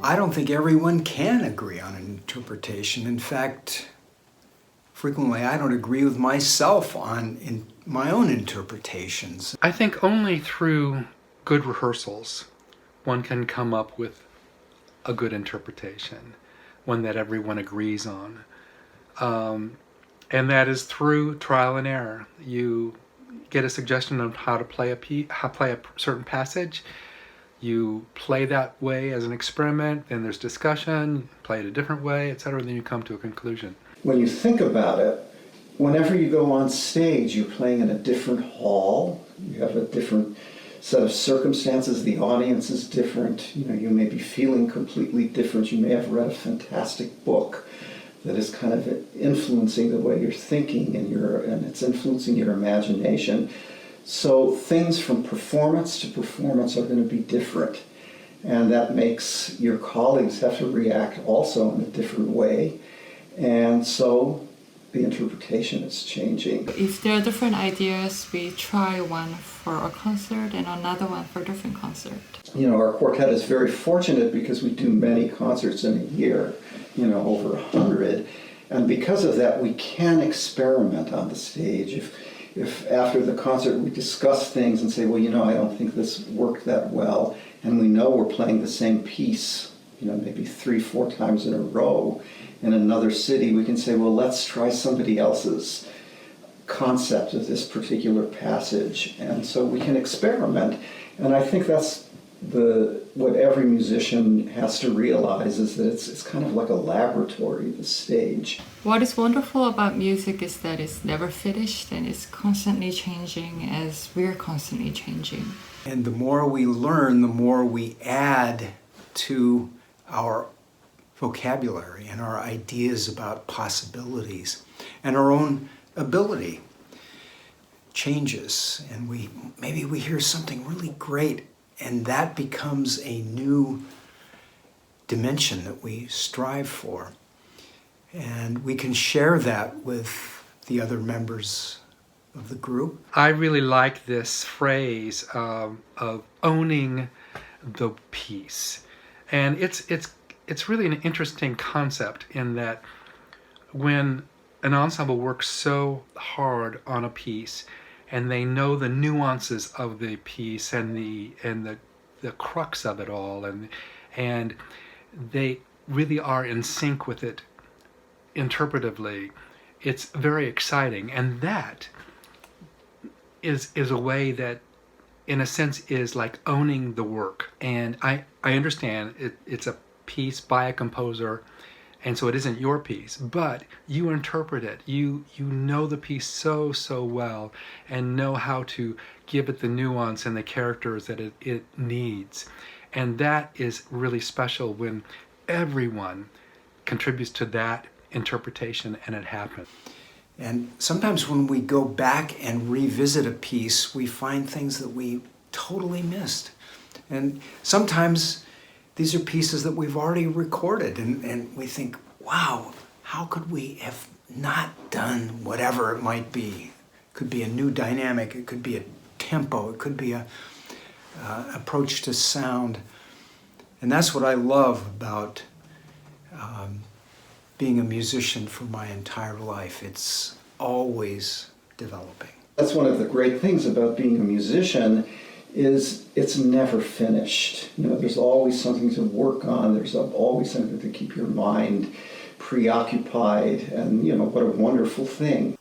I don't think everyone can agree on an interpretation. In fact, frequently I don't agree with myself on my own interpretations. I think only through good rehearsals one can come up with a good interpretation, one that everyone agrees on. And that is through trial and error. You get a suggestion of how to play a certain passage. You play that way as an experiment, then there's discussion, play it a different way, etc., then you come to a conclusion. When you think about it, whenever you go on stage, you're playing in a different hall, you have a different set of circumstances, the audience is different, you may be feeling completely different, you may have read a fantastic book that is kind of influencing the way you're thinking and it's influencing your imagination. So things from performance to performance are going to be different. And that makes your colleagues have to react also in a different way. And so the interpretation is changing. If there are different ideas, we try one for a concert and another one for a different concert. Our quartet is very fortunate because we do many concerts in a year, over 100. And because of that, we can experiment on the stage. If after the concert we discuss things and say, well, I don't think this worked that well, and we know we're playing the same piece, maybe 3-4 times in a row in another city, we can say, well, let's try somebody else's concept of this particular passage. And so we can experiment. And I think that's what every musician has to realize, is that it's kind of like a laboratory, the stage. What is wonderful about music is that it's never finished and it's constantly changing as we're constantly changing. And the more we learn, the more we add to our vocabulary and our ideas about possibilities, and our own ability changes, and maybe we hear something really great, and that becomes a new dimension that we strive for. And we can share that with the other members of the group. I really like this phrase of owning the piece. And it's really an interesting concept in that when an ensemble works so hard on a piece and they know the nuances of the piece and the crux of it all, and they really are in sync with it interpretively, it's very exciting. And that is a way that, in a sense, is like owning the work. And I understand it's a piece by a composer, and so it isn't your piece, but you interpret it. You know the piece so well, and know how to give it the nuance and the characters that it needs. And that is really special when everyone contributes to that interpretation and it happens. And sometimes when we go back and revisit a piece, we find things that we totally missed. And sometimes these are pieces that we've already recorded, and we think, wow, how could we have not done whatever it might be? It could be a new dynamic, it could be a tempo, it could be a approach to sound. And that's what I love about being a musician for my entire life. It's always developing. That's one of the great things about being a musician, is it's never finished. There's always something to work on. There's always something to keep your mind preoccupied, and what a wonderful thing.